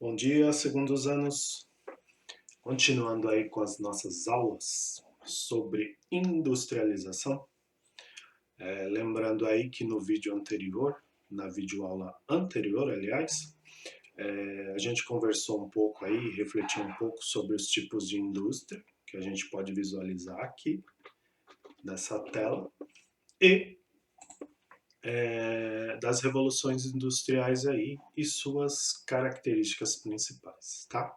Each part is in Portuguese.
Bom dia, segundos anos. Continuando aí com as nossas aulas sobre industrialização. Lembrando aí que no vídeo anterior, na videoaula anterior, aliás, a gente conversou um pouco aí, refletiu um pouco sobre os tipos de indústria que a gente pode visualizar aqui nessa tela e das revoluções industriais aí e suas características principais, tá?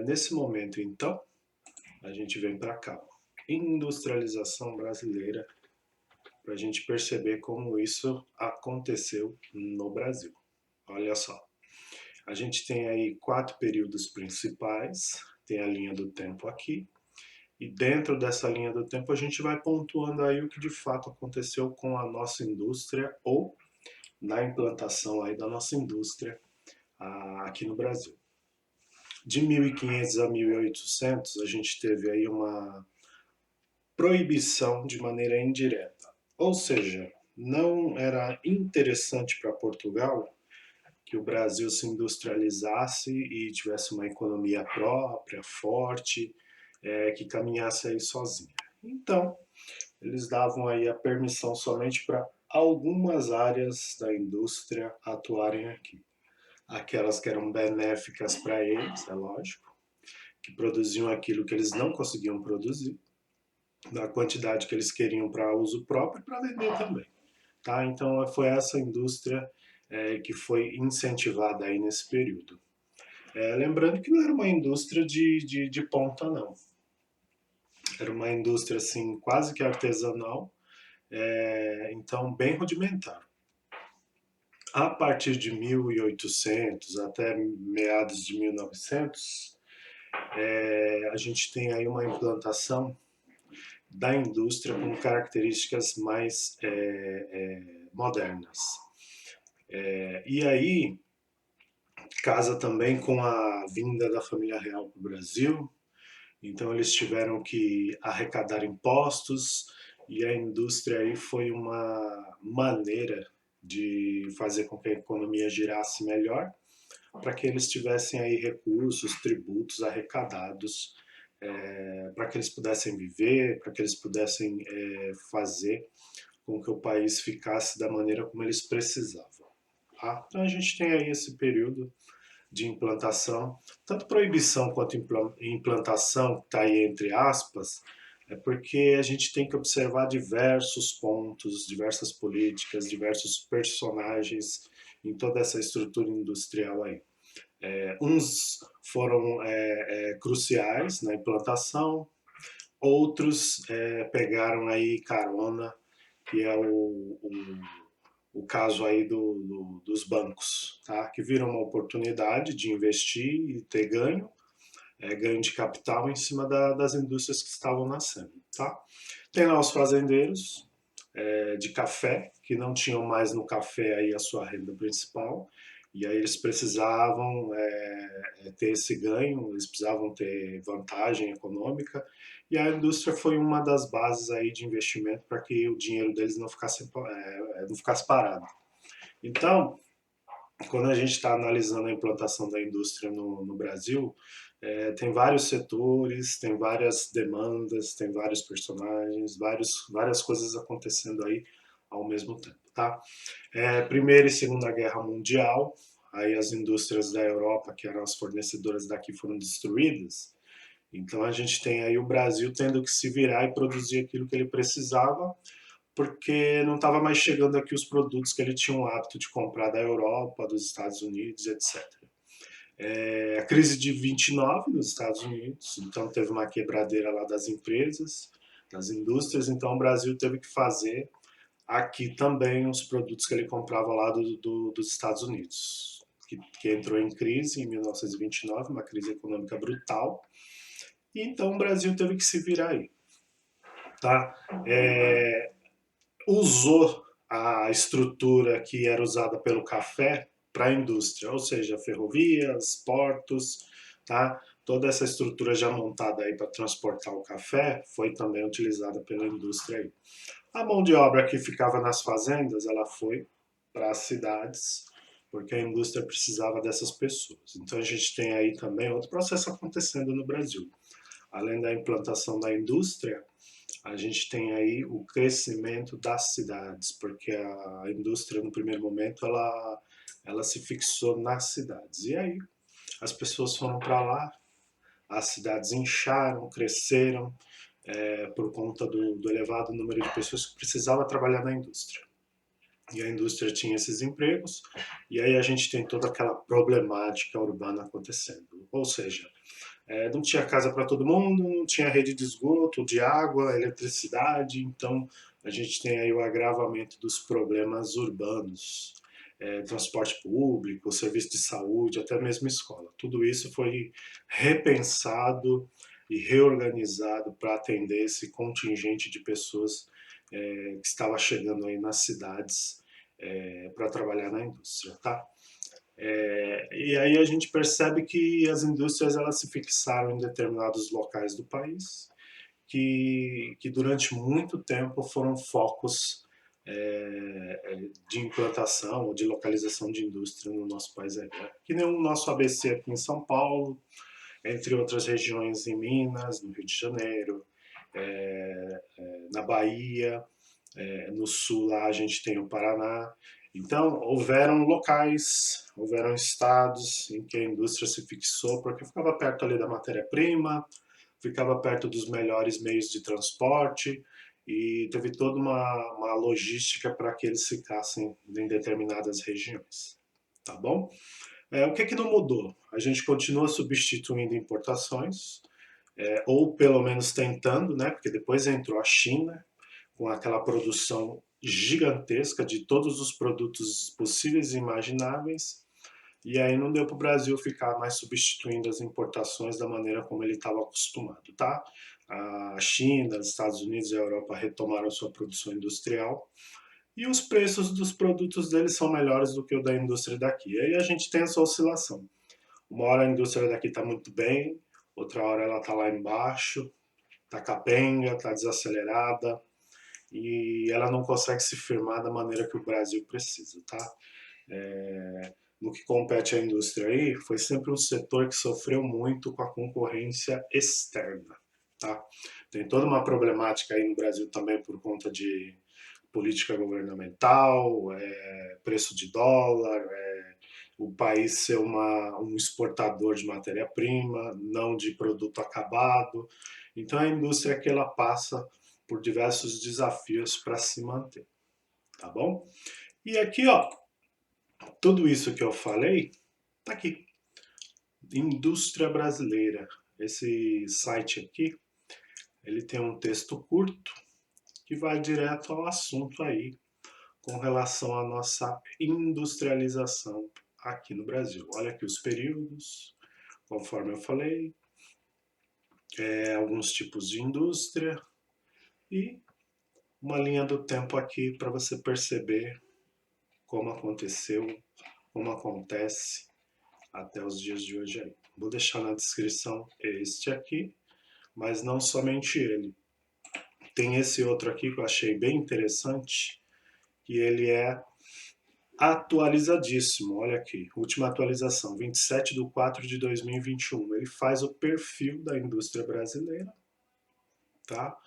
Nesse momento, então, a gente vem para cá. Industrialização brasileira, para a gente perceber como isso aconteceu no Brasil. Olha só, a gente tem aí 4 períodos principais, tem a linha do tempo aqui, e dentro dessa linha do tempo a gente vai pontuando aí o que de fato aconteceu com a nossa indústria ou na implantação aí da nossa indústria aqui no Brasil. De 1500 a 1800 a gente teve aí uma proibição de maneira indireta. Ou seja, não era interessante para Portugal que o Brasil se industrializasse e tivesse uma economia própria, forte, que caminhasse aí sozinha. Então, eles davam aí a permissão somente para algumas áreas da indústria atuarem aqui. Aquelas que eram benéficas para eles, é lógico, que produziam aquilo que eles não conseguiam produzir, da quantidade que eles queriam para uso próprio e para vender também. Tá? Então foi essa indústria que foi incentivada aí nesse período. Lembrando que não era uma indústria de ponta, não. Era uma indústria assim, quase que artesanal, então bem rudimentar. A partir de 1800 até meados de 1900, a gente tem aí uma implantação da indústria com características mais modernas. E aí casa também com a vinda da família real para o Brasil, então eles tiveram que arrecadar impostos e a indústria aí foi uma maneira de fazer com que a economia girasse melhor, para que eles tivessem aí recursos, tributos arrecadados, para que eles pudessem viver, para que eles pudessem fazer com que o país ficasse da maneira como eles precisavam. Tá? Então a gente tem aí esse período de implantação, tanto proibição quanto implantação, que está aí entre aspas, é porque a gente tem que observar diversos pontos, diversas políticas, diversos personagens em toda essa estrutura industrial aí. Uns foram cruciais na implantação, outros pegaram aí carona, que é o caso aí dos bancos, tá? Que viram uma oportunidade de investir e ter ganho, ganho de capital em cima das indústrias que estavam nascendo, tá? Tem lá os fazendeiros de café, que não tinham mais no café aí a sua renda principal, e aí eles precisavam ter esse ganho, eles precisavam ter vantagem econômica, e a indústria foi uma das bases aí de investimento para que o dinheiro deles não ficasse parado. Então, quando a gente está analisando a implantação da indústria no Brasil, tem vários setores, tem várias demandas, tem vários personagens, várias coisas acontecendo aí ao mesmo tempo, tá? Primeira e Segunda Guerra Mundial, aí as indústrias da Europa, que eram as fornecedoras daqui, foram destruídas. Então a gente tem aí o Brasil tendo que se virar e produzir aquilo que ele precisava, porque não estava mais chegando aqui os produtos que ele tinha o hábito de comprar da Europa, dos Estados Unidos, etc. A crise de 29 nos Estados Unidos, então teve uma quebradeira lá das empresas, das indústrias, então o Brasil teve que fazer aqui também os produtos que ele comprava lá dos Estados Unidos, que entrou em crise em 1929, uma crise econômica brutal, e então o Brasil teve que se virar aí. Tá? Usou a estrutura que era usada pelo café para a indústria, ou seja, ferrovias, portos, tá? Toda essa estrutura já montada aí para transportar o café foi também utilizada pela indústria aí. A mão de obra que ficava nas fazendas, ela foi para as cidades, porque a indústria precisava dessas pessoas. Então a gente tem aí também outro processo acontecendo no Brasil. Além da implantação da indústria, a gente tem aí o crescimento das cidades, porque a indústria no primeiro momento ela se fixou nas cidades. E aí as pessoas foram para lá, as cidades incharam, cresceram, por conta do elevado número de pessoas que precisava trabalhar na indústria. E a indústria tinha esses empregos, e aí a gente tem toda aquela problemática urbana acontecendo. Ou seja, não tinha casa para todo mundo, não tinha rede de esgoto, de água, eletricidade, então a gente tem aí o agravamento dos problemas urbanos, transporte público, serviço de saúde, até mesmo escola. Tudo isso foi repensado e reorganizado para atender esse contingente de pessoas que estava chegando aí nas cidades para trabalhar na indústria, tá? E aí a gente percebe que as indústrias elas se fixaram em determinados locais do país, que durante muito tempo foram focos de implantação ou de localização de indústria no nosso país. Que nem o nosso ABC aqui em São Paulo, entre outras regiões em Minas, no Rio de Janeiro, na Bahia, no sul lá a gente tem o Paraná. Então, houveram locais, houveram estados em que a indústria se fixou, porque ficava perto ali da matéria-prima, ficava perto dos melhores meios de transporte e teve toda uma logística para que eles ficassem em determinadas regiões. Tá bom? O que não mudou? A gente continua substituindo importações, ou pelo menos tentando, né? Porque depois entrou a China, com aquela produção gigantesca de todos os produtos possíveis e imagináveis, e aí não deu para o Brasil ficar mais substituindo as importações da maneira como ele estava acostumado, tá? A China, os Estados Unidos e a Europa retomaram sua produção industrial e os preços dos produtos deles são melhores do que o da indústria daqui. E aí a gente tem essa oscilação. Uma hora a indústria daqui está muito bem, outra hora ela está lá embaixo, está capenga, está desacelerada, e ela não consegue se firmar da maneira que o Brasil precisa, tá? No que compete à indústria aí, foi sempre um setor que sofreu muito com a concorrência externa, tá? Tem toda uma problemática aí no Brasil também por conta de política governamental, preço de dólar, o país ser um exportador de matéria-prima, não de produto acabado. Então a indústria que ela passa por diversos desafios para se manter, tá bom? E aqui, ó, tudo isso que eu falei, tá aqui. Indústria brasileira. Esse site aqui, ele tem um texto curto que vai direto ao assunto aí com relação à nossa industrialização aqui no Brasil. Olha aqui os períodos, conforme eu falei, alguns tipos de indústria e uma linha do tempo aqui para você perceber como aconteceu, como acontece até os dias de hoje aí. Vou deixar na descrição este aqui, mas não somente ele. Tem esse outro aqui que eu achei bem interessante, que ele é atualizadíssimo. Olha aqui, última atualização, 27/4/2021. Ele faz o perfil da indústria brasileira, tá?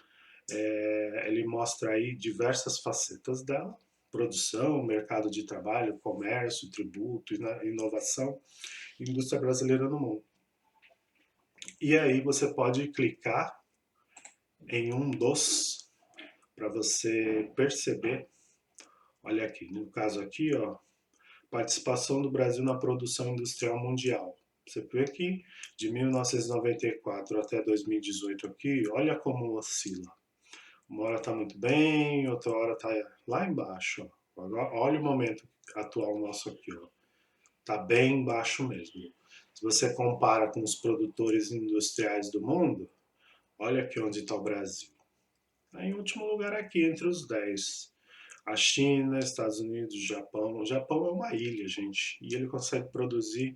Ele mostra aí diversas facetas dela: produção, mercado de trabalho, comércio, tributo, inovação, indústria brasileira no mundo. E aí você pode clicar em um dos para você perceber. Olha aqui, no caso aqui, ó, participação do Brasil na produção industrial mundial. Você vê que de 1994 até 2018 aqui, olha como oscila. Uma hora está muito bem, outra hora está lá embaixo. Ó. Agora, olha o momento atual nosso aqui, ó. Está bem baixo mesmo. Se você compara com os produtores industriais do mundo, olha aqui onde está o Brasil. Está em último lugar aqui, entre os 10. A China, Estados Unidos, Japão. O Japão é uma ilha, gente, e ele consegue produzir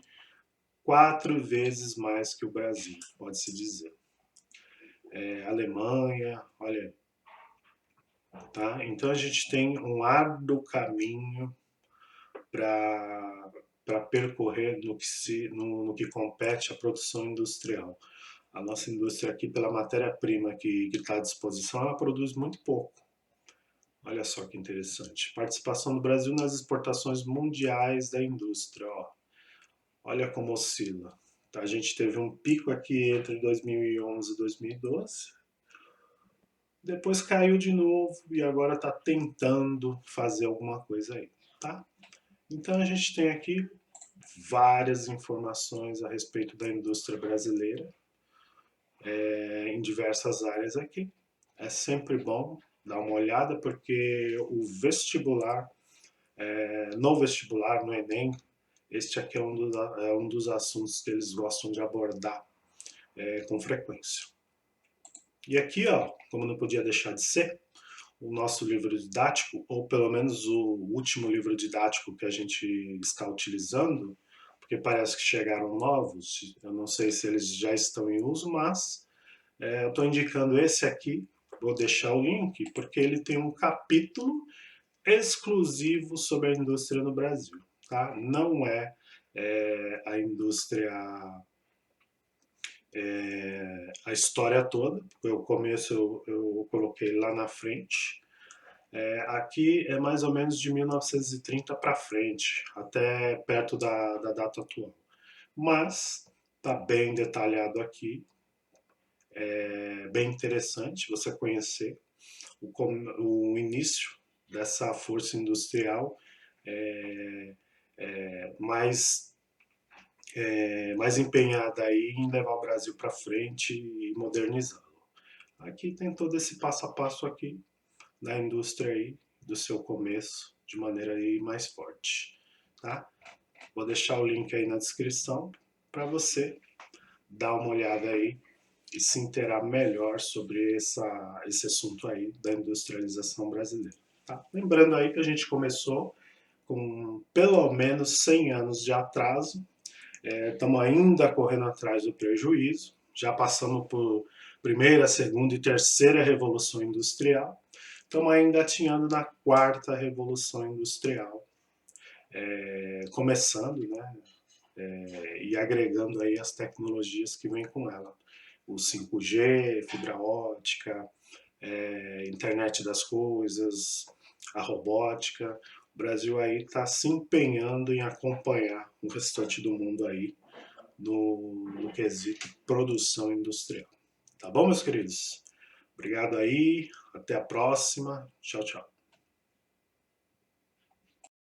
4 vezes mais que o Brasil, pode-se dizer. Alemanha, olha aí. Tá? Então a gente tem um árduo caminho para para percorrer no que compete à produção industrial. A nossa indústria aqui, pela matéria-prima que está à disposição, ela produz muito pouco. Olha só que interessante. Participação do Brasil nas exportações mundiais da indústria. Ó. Olha como oscila. Tá, a gente teve um pico aqui entre 2011 e 2012. Depois caiu de novo e agora está tentando fazer alguma coisa aí. Tá? Então a gente tem aqui várias informações a respeito da indústria brasileira em diversas áreas aqui. É sempre bom dar uma olhada porque o vestibular, no vestibular, no Enem, este aqui é um dos assuntos que eles gostam de abordar com frequência. E aqui, ó, como não podia deixar de ser, o nosso livro didático, ou pelo menos o último livro didático que a gente está utilizando, porque parece que chegaram novos, eu não sei se eles já estão em uso, mas eu estou indicando esse aqui, vou deixar o link, porque ele tem um capítulo exclusivo sobre a indústria no Brasil. Tá? Não a indústria, a história toda, porque o começo eu coloquei lá na frente. Aqui é mais ou menos de 1930 para frente, até perto da data atual. Mas está bem detalhado aqui, é bem interessante você conhecer o início dessa força industrial mais, mais empenhada aí em levar o Brasil para frente e modernizá-lo. Aqui tem todo esse passo a passo aqui da indústria aí, do seu começo, de maneira aí mais forte, tá? Vou deixar o link aí na descrição para você dar uma olhada aí e se inteirar melhor sobre esse assunto aí da industrialização brasileira. Tá? Lembrando aí que a gente começou com pelo menos 100 anos de atraso, estamos ainda correndo atrás do prejuízo, já passamos por primeira, segunda e terceira revolução industrial, estamos ainda engatinhando na quarta revolução industrial, começando, né, e agregando aí as tecnologias que vêm com ela. O 5G, fibra ótica, internet das coisas, a robótica. O Brasil aí está se empenhando em acompanhar o restante do mundo aí no quesito produção industrial. Tá bom, meus queridos? Obrigado aí, até a próxima. Tchau, tchau.